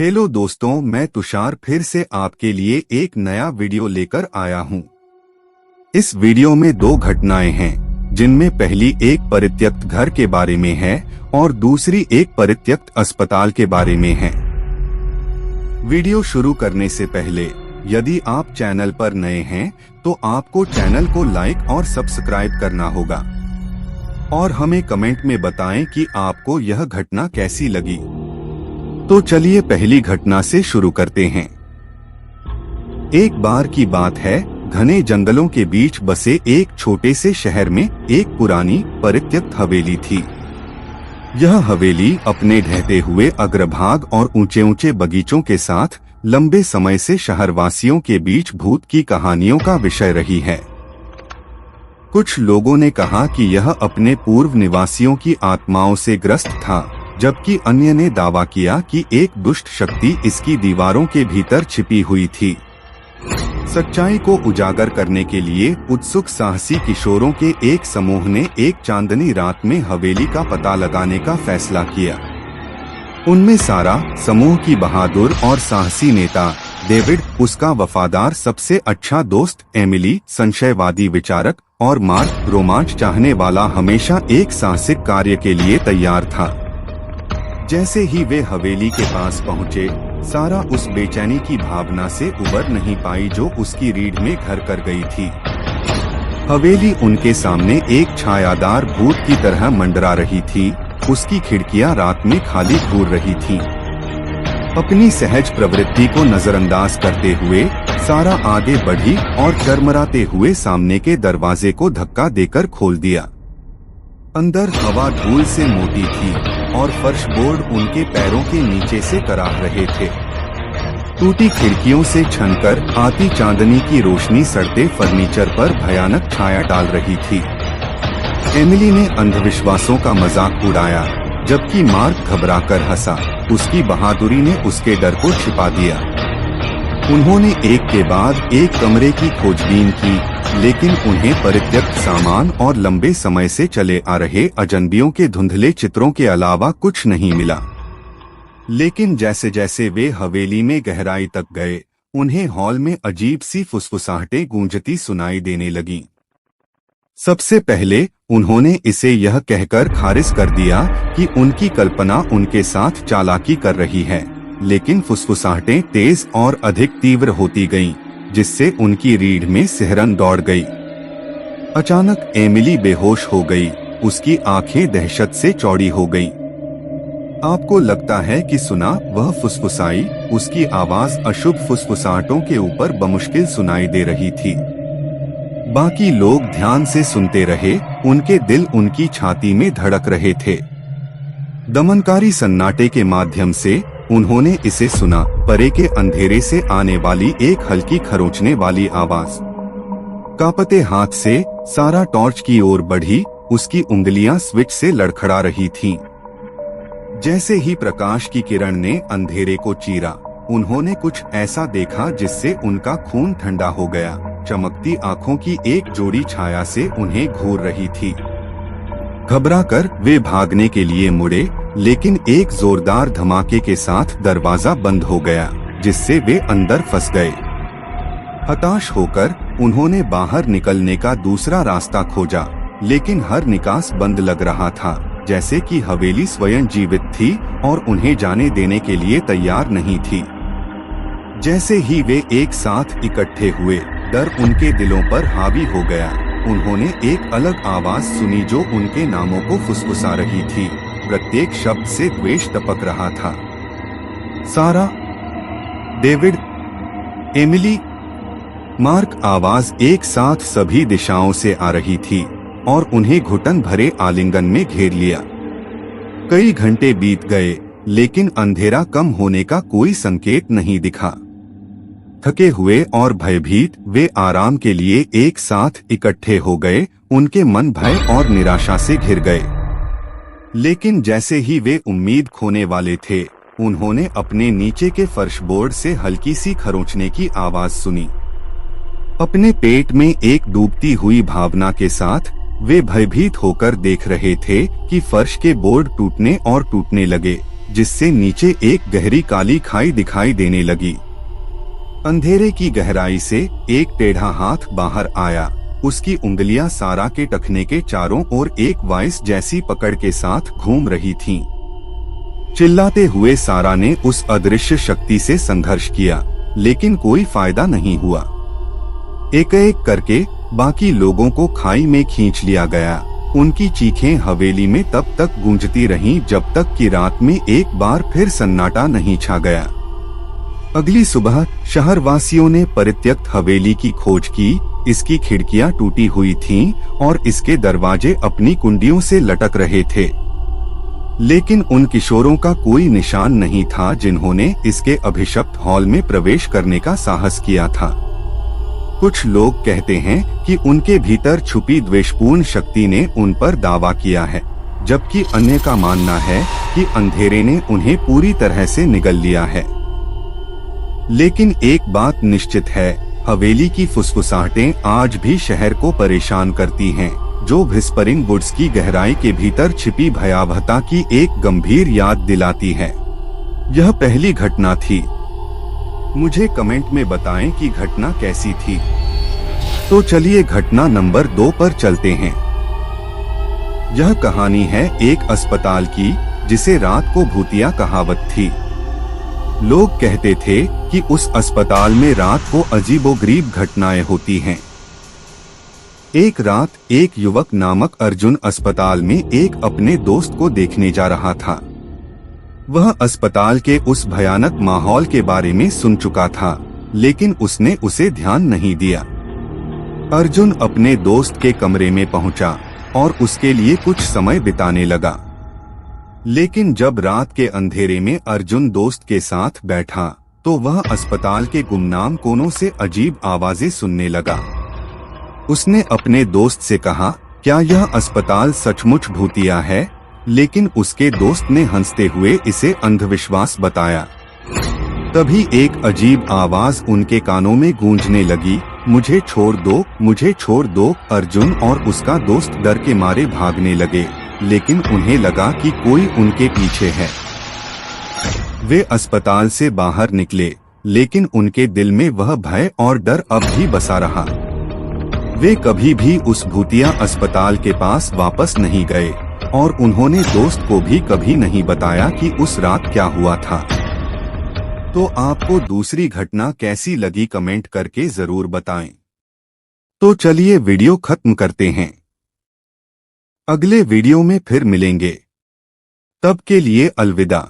Hello दोस्तों, मैं तुषार फिर से आपके लिए एक नया वीडियो लेकर आया हूं। इस वीडियो में दो घटनाएं हैं, जिनमें पहली एक परित्यक्त घर के बारे में है और दूसरी एक परित्यक्त अस्पताल के बारे में है। वीडियो शुरू करने से पहले यदि आप चैनल पर नए हैं तो आपको चैनल को लाइक और सब्सक्राइब करना होगा और हमें कमेंट में बताएं कि आपको यह घटना कैसी लगी। तो चलिए पहली घटना से शुरू करते हैं। एक बार की बात है, घने जंगलों के बीच बसे एक छोटे से शहर में एक पुरानी परित्यक्त हवेली थी। यह हवेली अपने ढहते हुए अग्रभाग और ऊंचे ऊंचे बगीचों के साथ लंबे समय से शहरवासियों के बीच भूत की कहानियों का विषय रही है। कुछ लोगों ने कहा कि यह अपने पूर्व निवासियों की आत्माओं से ग्रस्त था, जबकि अन्य ने दावा किया कि एक दुष्ट शक्ति इसकी दीवारों के भीतर छिपी हुई थी। सच्चाई को उजागर करने के लिए उत्सुक साहसी किशोरों के एक समूह ने एक चांदनी रात में हवेली का पता लगाने का फैसला किया। उनमें सारा, समूह की बहादुर और साहसी नेता डेविड, उसका वफादार सबसे अच्छा दोस्त एमिली, संशयवादी विचारक, और मार्क, रोमांच चाहने वाला, हमेशा एक साहसिक कार्य के लिए तैयार था। जैसे ही वे हवेली के पास पहुँचे, सारा उस बेचैनी की भावना से उबर नहीं पाई जो उसकी रीढ़ में घर कर गई थी। हवेली उनके सामने एक छायादार भूत की तरह मंडरा रही थी। उसकी खिड़कियां रात में खाली घूर रही थीं। अपनी सहज प्रवृत्ति को नजरअंदाज करते हुए सारा आगे बढ़ी और चरमराते हुए सामने के दरवाजे को धक्का देकर खोल दिया। अंदर हवा धूल से मोटी थी और फर्श बोर्ड उनके पैरों के नीचे से कराह रहे थे। टूटी खिड़कियों से छनकर आती चांदनी की रोशनी सड़ते फर्नीचर पर भयानक छाया डाल रही थी। एमिली ने अंधविश्वासों का मजाक उड़ाया, जबकि मार्क घबराकर हंसा। उसकी बहादुरी ने उसके डर को छिपा दिया। उन्होंने एक के बाद एक कमरे की खोजबीन की, लेकिन उन्हें परित्यक्त सामान और लंबे समय से चले आ रहे अजनबियों के धुंधले चित्रों के अलावा कुछ नहीं मिला। लेकिन जैसे जैसे वे हवेली में गहराई तक गए, उन्हें हॉल में अजीब सी फुसफुसाहटें गूंजती सुनाई देने लगीं। सबसे पहले उन्होंने इसे यह कहकर खारिज कर दिया कि उनकी कल्पना उनके साथ चालाकी कर रही है, लेकिन फुसफुसाहटें तेज और अधिक तीव्र होती गईं, जिससे उनकी रीढ़ में सिहरन दौड़ गई। अचानक एमिली बेहोश हो गई। उसकी आंखें दहशत से चौड़ी हो गईं। आपको लगता है कि सुना, वह फुसफुसाई। उसकी आवाज अशुभ फुसफुसाहटों के ऊपर बमुश्किल सुनाई दे रही थी। बाकी लोग ध्यान से सुनते रहे। उनके दिल उनकी छाती में धड़क रहे थे। दमनकारी सन्नाटे के माध्यम से उन्होंने इसे सुना। परे के अंधेरे से आने वाली एक हल्की खरोंचने वाली आवाज। कांपते हाथ से सारा टॉर्च की ओर बढ़ी। उसकी उंगलियां स्विच से लड़खड़ा रही थीं। जैसे ही प्रकाश की किरण ने अंधेरे को चीरा, उन्होंने कुछ ऐसा देखा जिससे उनका खून ठंडा हो गया। चमकती आंखों की एक जोड़ी छाया से उन्हें घूर रही थी। घबराकर वे भागने के लिए मुड़े, लेकिन एक जोरदार धमाके के साथ दरवाजा बंद हो गया, जिससे वे अंदर फंस गए। हताश होकर उन्होंने बाहर निकलने का दूसरा रास्ता खोजा, लेकिन हर निकास बंद लग रहा था, जैसे कि हवेली स्वयं जीवित थी और उन्हें जाने देने के लिए तैयार नहीं थी। जैसे ही वे एक साथ इकट्ठे हुए, डर उनके दिलों पर हावी हो गया। उन्होंने एक अलग आवाज सुनी जो उनके नामों को फुसफुसा रही थी। प्रत्येक शब्द से द्वेष टपक रहा था। सारा, डेविड, एमिली, मार्क। आवाज एक साथ सभी दिशाओं से आ रही थी और उन्हें घुटन भरे आलिंगन में घेर लिया। कई घंटे बीत गए, लेकिन अंधेरा कम होने का कोई संकेत नहीं दिखा। थके हुए और भयभीत वे आराम के लिए एक साथ इकट्ठे हो गए। उनके मन भय और निराशा से घिर गए। लेकिन जैसे ही वे उम्मीद खोने वाले थे, उन्होंने अपने नीचे के फर्श बोर्ड से हल्की सी खरोंचने की आवाज सुनी। अपने पेट में एक डूबती हुई भावना के साथ वे भयभीत होकर देख रहे थे कि फर्श के बोर्ड टूटने और टूटने लगे, जिससे नीचे एक गहरी काली खाई दिखाई देने लगी। अंधेरे की गहराई से एक टेढ़ा हाथ बाहर आया। उसकी उंगलियां सारा के टखने के चारों ओर एक वाइस जैसी पकड़ के साथ घूम रही थीं। चिल्लाते हुए सारा ने उस अदृश्य शक्ति से संघर्ष किया, लेकिन कोई फायदा नहीं हुआ। एक एक करके बाकी लोगों को खाई में खींच लिया गया। उनकी चीखें हवेली में तब तक गूंजती रहीं जब तक कि रात में एक बार फिर सन्नाटा नहीं छा गया। अगली सुबह शहरवासियों ने परित्यक्त हवेली की खोज की। इसकी खिड़कियां टूटी हुई थीं और इसके दरवाजे अपनी कुंडियों से लटक रहे थे, लेकिन उन किशोरों का कोई निशान नहीं था जिन्होंने इसके अभिशप्त हॉल में प्रवेश करने का साहस किया था। कुछ लोग कहते हैं कि उनके भीतर छुपी द्वेषपूर्ण शक्ति ने उन पर दावा किया है, जबकि अन्य का मानना है कि अंधेरे ने उन्हें पूरी तरह से निगल लिया है। लेकिन एक बात निश्चित है, हवेली की फुसफुसाहटें आज भी शहर को परेशान करती हैं, जो व्हिस्परिंग वुड्स की गहराई के भीतर छिपी भयावहता की एक गंभीर याद दिलाती है। यह पहली घटना थी। मुझे कमेंट में बताएं कि घटना कैसी थी। तो चलिए घटना नंबर 2 पर चलते हैं। यह कहानी है एक अस्पताल की, जिसे रात को भूतिया कहावत थी। लोग कहते थे कि उस अस्पताल में रात को अजीबोगरीब घटनाएं होती हैं। एक रात एक युवक नामक अर्जुन अस्पताल में एक अपने दोस्त को देखने जा रहा था। वह अस्पताल के उस भयानक माहौल के बारे में सुन चुका था, लेकिन उसने उसे ध्यान नहीं दिया। अर्जुन अपने दोस्त के कमरे में पहुंचा और उसके लिए कुछ समय बिताने लगा। लेकिन जब रात के अंधेरे में अर्जुन दोस्त के साथ बैठा, तो वह अस्पताल के गुमनाम कोनों से अजीब आवाजें सुनने लगा। उसने अपने दोस्त से कहा, क्या यह अस्पताल सचमुच भूतिया है? लेकिन उसके दोस्त ने हंसते हुए इसे अंधविश्वास बताया। तभी एक अजीब आवाज उनके कानों में गूंजने लगी, मुझे छोड़ दो, मुझे छोड़ दो। अर्जुन और उसका दोस्त डर के मारे भागने लगे, लेकिन उन्हें लगा कि कोई उनके पीछे है। वे अस्पताल से बाहर निकले, लेकिन उनके दिल में वह भय और डर अब भी बसा रहा। वे कभी भी उस भूतिया अस्पताल के पास वापस नहीं गए और उन्होंने दोस्त को भी कभी नहीं बताया कि उस रात क्या हुआ था। तो आपको दूसरी घटना कैसी लगी कमेंट करके जरूर बताएं। तो चलिए वीडियो खत्म करते हैं। अगले वीडियो में फिर मिलेंगे। तब के लिए अलविदा।